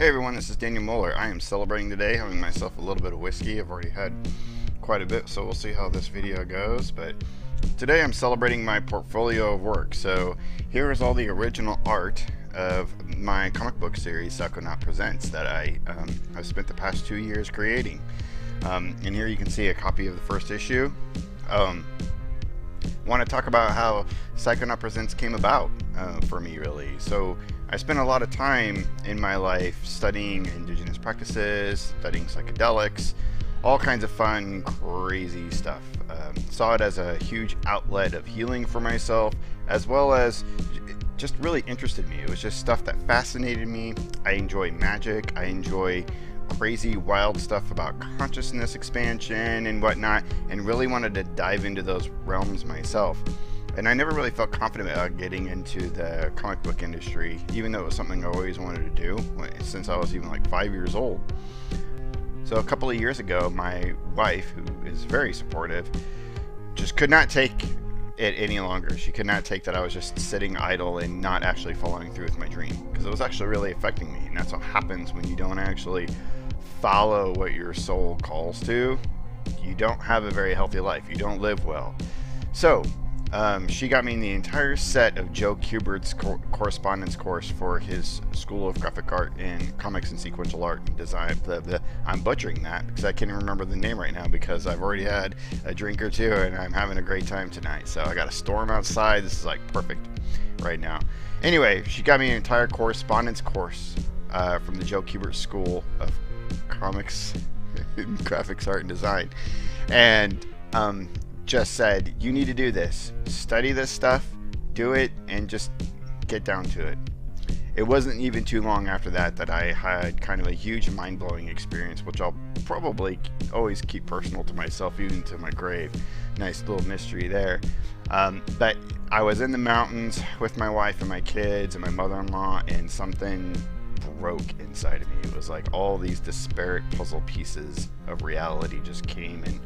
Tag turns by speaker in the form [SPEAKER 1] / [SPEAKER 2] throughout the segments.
[SPEAKER 1] Hey everyone, this is Daniel Moeller. I am celebrating today, having myself a little bit of whiskey. I've already had quite a bit, so we'll see how this video goes. But today I'm celebrating my portfolio of work. So here is all the original art of my comic book series, Psychonaut Presents, that I've spent the past 2 years creating. And here you can see a copy of the first issue. Want to talk about how Psychonaut Presents came about for me, really. So I spent a lot of time in my life studying indigenous practices, studying psychedelics, all kinds of fun, crazy stuff. Saw it as a huge outlet of healing for myself, as well as it just really interested me. It was just stuff that fascinated me. I enjoy magic. I enjoy crazy, wild stuff about consciousness expansion and whatnot, and really wanted to dive into those realms myself. And I never really felt confident about getting into the comic book industry, even though it was something I always wanted to do since I was even like 5 years old. So a couple of years ago, my wife, who is very supportive, just could not take it any longer. She could not take that I was just sitting idle and not actually following through with my dream, because it was actually really affecting me. And that's what happens when you don't actually follow what your soul calls to. You don't have a very healthy life. You don't live well. So she got me the entire set of Joe Kubert's correspondence course for his School of Graphic Art in Comics and Sequential Art and Design. I'm butchering that because I can't even remember the name right now, because I've already had a drink or two and I'm having a great time tonight. So I got a storm outside. This is like perfect right now. Anyway, she got me an entire correspondence course from the Joe Kubert School of Comics, Graphics, Art, and Design. And just said, you need to do this, study this stuff, do it, and just get down to it. It wasn't even too long after that I had kind of a huge mind-blowing experience, which I'll probably always keep personal to myself, even to my grave. Nice little mystery there. But I was in the mountains with my wife and my kids and my mother-in-law, and something broke inside of me. It was like all these disparate puzzle pieces of reality just came and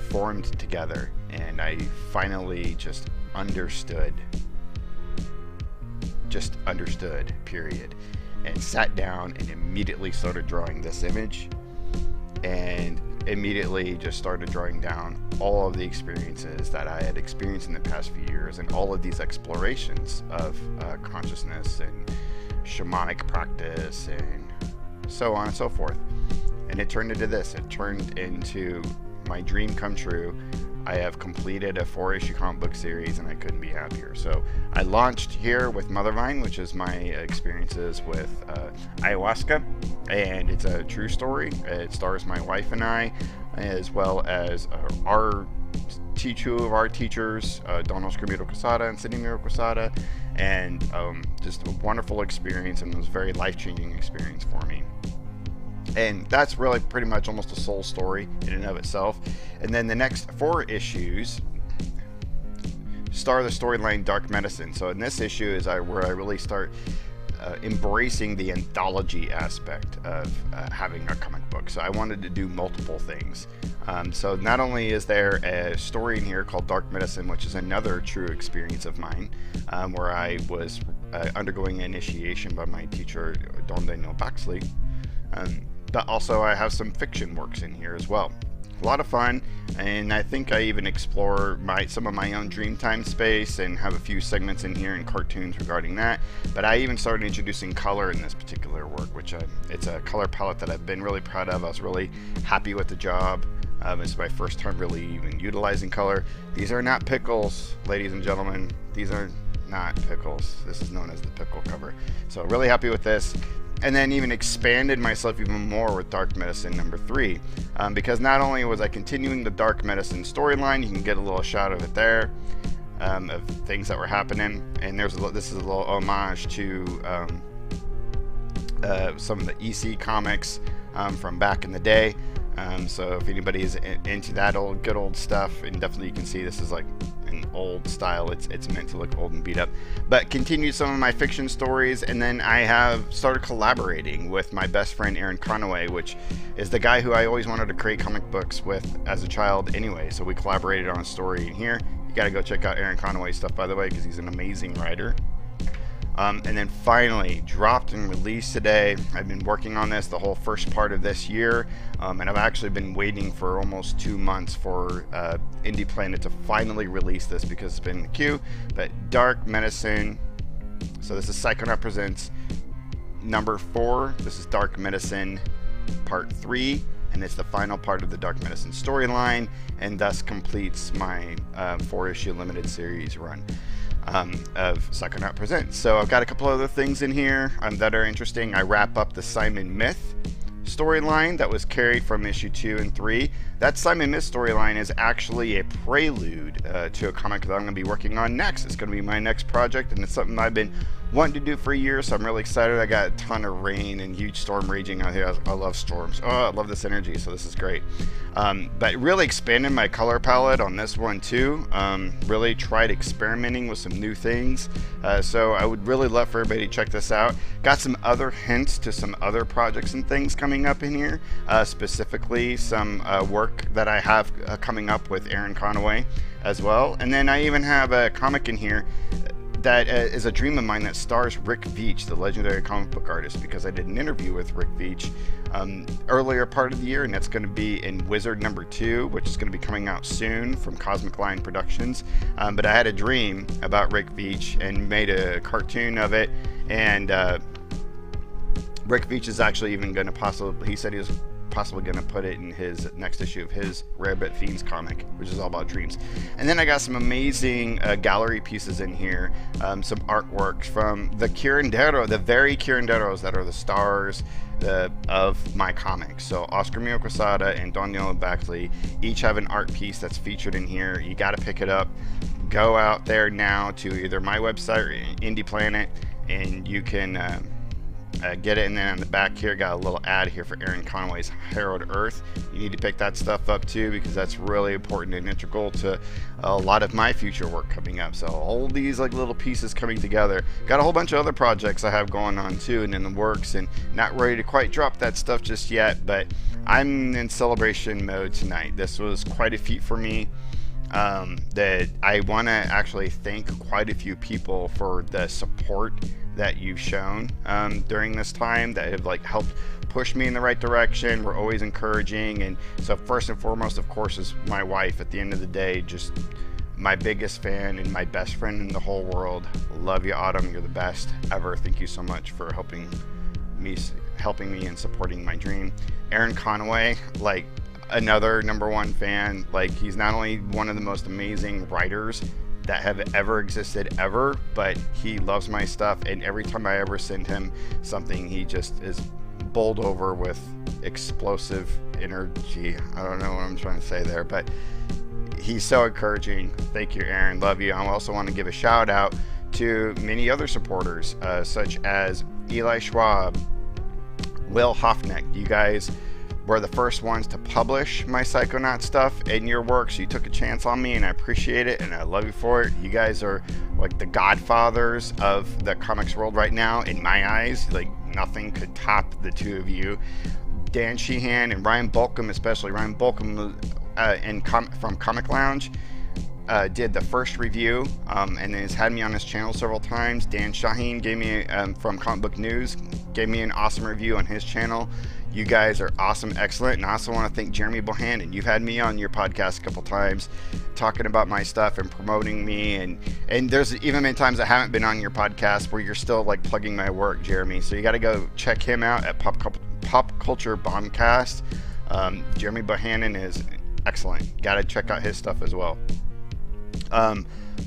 [SPEAKER 1] formed together, and I finally just understood, period, and sat down and immediately started drawing this image, and immediately just started drawing down all of the experiences that I had experienced in the past few years, and all of these explorations of consciousness and shamanic practice and so on and so forth. And it turned into this. It turned into my dream come true. I have completed a 4-issue comic book series, and I couldn't be happier. So I launched here with Mothervine, which is my experiences with ayahuasca, and it's a true story. It stars my wife and I, as well as two of our teachers, Don Oscar Miro Quesada and Sidney Miro Quesada, and just a wonderful experience, and it was a very life-changing experience for me. And that's really pretty much almost a soul story in and of itself. And then the next 4 issues star the storyline Dark Medicine. So in this issue is where I really start embracing the anthology aspect of having a comic book. So I wanted to do multiple things. So not only is there a story in here called Dark Medicine, which is another true experience of mine, where I was undergoing initiation by my teacher, Don Daniel Baxley. But also I have some fiction works in here as well. A lot of fun, and I think I even explore some of my own Dreamtime space and have a few segments in here and cartoons regarding that. But I even started introducing color in this particular work, which it's a color palette that I've been really proud of. I was really happy with the job. It's my first time really even utilizing color. These are not pickles, ladies and gentlemen. These are not pickles. This is known as the pickle cover. So really happy with this. And then even expanded myself even more with Dark Medicine number 3, because not only was I continuing the Dark Medicine storyline, you can get a little shot of it there, of things that were happening, and this is a little homage to some of the EC comics from back in the day. So if anybody is into that good old stuff, and definitely you can see this is like an old style. It's meant to look old and beat up, but continued some of my fiction stories. And then I have started collaborating with my best friend Aaron Conaway, which is the guy who I always wanted to create comic books with as a child anyway. So we collaborated on a story in here. You got to go check out Aaron Conaway's stuff, by the way, because he's an amazing writer. And then finally dropped and released today. I've been working on this the whole first part of this year, and I've actually been waiting for almost 2 months for Indie Planet to finally release this because it's been in the queue. But Dark Medicine, so this is Psychonaut Presents number 4. This is Dark Medicine part 3, and it's the final part of the Dark Medicine storyline, and thus completes my 4-issue limited series run of Psychonaut Presents. So I've got a couple other things in here that are interesting. I wrap up the Simon Myth storyline that was carried from issue 2 and 3. That Simon Myth storyline is actually a prelude to a comic that I'm going to be working on next. It's going to be my next project, and it's something I've been wanting to do for years, so I'm really excited. I got a ton of rain and huge storm raging out here. I love storms. Oh, I love this energy, so this is great. But really expanded my color palette on this one too. Really tried experimenting with some new things. So I would really love for everybody to check this out. Got some other hints to some other projects and things coming up in here. Specifically some work that I have coming up with Aaron Conaway as well. And then I even have a comic in here that is a dream of mine that stars Rick Veitch, the legendary comic book artist, because I did an interview with Rick Veitch earlier part of the year, and that's going to be in Wizard number 2, which is going to be coming out soon from Cosmic Line Productions. But I had a dream about Rick Veitch and made a cartoon of it, and Rick Veitch is actually even going to he said he was possibly going to put it in his next issue of his Rarebit Fiends comic, which is all about dreams. And then I got some amazing gallery pieces in here, some artwork from the Curandero, the very Curanderos that are the stars of my comics. So Oscar Mio Quesada and Daniela Baxley each have an art piece that's featured in here. You got to pick it up. Go out there now to either my website or Indie Planet, and you can get it. And then on the back here, got a little ad here for Aaron Conaway's Herald Earth. You need to pick that stuff up too, because that's really important and integral to a lot of my future work coming up. So all these like little pieces coming together. Got a whole bunch of other projects I have going on too and in the works, and not ready to quite drop that stuff just yet, but I'm in celebration mode tonight. This was quite a feat for me. That I want to actually thank quite a few people for the support that you've shown during this time, that have like helped push me in the right direction. We're always encouraging, and so first and foremost, of course, is my wife. At the end of the day, just my biggest fan and my best friend in the whole world. Love you, Autumn. You're the best ever. Thank you so much for helping me and supporting my dream. Aaron Conaway, like another #1 fan. Like, he's not only one of the most amazing writers that have ever existed ever, but he loves my stuff, and every time I ever send him something, he just is bowled over with explosive energy. I don't know what I'm trying to say there, but he's so encouraging. Thank you, Aaron. Love you. I also want to give a shout out to many other supporters, such as Eli Schwab, Will Hoffneck. You guys were the first ones to publish my Psychonaut stuff in your work, so you took a chance on me, and I appreciate it, and I love you for it. You guys are like the godfathers of the comics world right now, in my eyes. Like, nothing could top the two of you. Dan Sheehan and Ryan Bolcom, especially Ryan Bolcom from Comic Lounge, did the first review, and has had me on his channel several times. Dan Shaheen gave me from Comic Book News, gave me an awesome review on his channel. You guys are awesome, excellent. And I also want to thank Jeremy Bohannon. You've had me on your podcast a couple times talking about my stuff and promoting me, and there's even been times I haven't been on your podcast where you're still like plugging my work, Jeremy. So you got to go check him out at Pop Culture Bombcast. Jeremy Bohannon is excellent. Got to check out his stuff as well.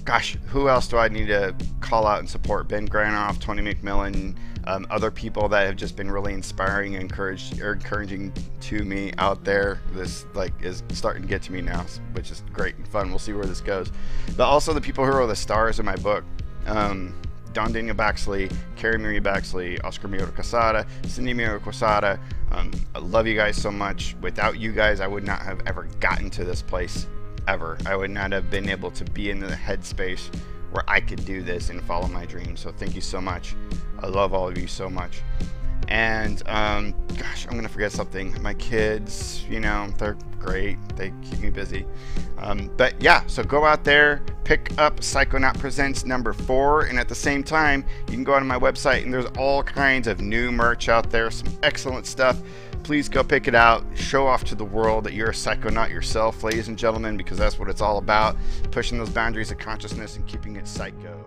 [SPEAKER 1] Gosh, who else do I need to call out and support? Ben Granoff, Tony McMillan, other people that have just been really inspiring and encouraging to me out there. This like is starting to get to me now, which is great and fun. We'll see where this goes. But also the people who are the stars in my book. Don Daniel Baxley, Carrie Marie Baxley, Oscar Mio Quesada, Cindy Mio Quesada. I love you guys so much. Without you guys, I would not have ever gotten to this place. Ever. I would not have been able to be in the headspace where I could do this and follow my dreams. So thank you so much. I love all of you so much. And gosh, I'm gonna forget something. My kids, you know, they're great. They keep me busy. But yeah, so go out there, pick up Psychonaut Presents #4, and at the same time, you can go onto my website and there's all kinds of new merch out there, some excellent stuff. Please go pick it out. Show off to the world that you're a psychonaut yourself, ladies and gentlemen, because that's what it's all about, pushing those boundaries of consciousness and keeping it psycho.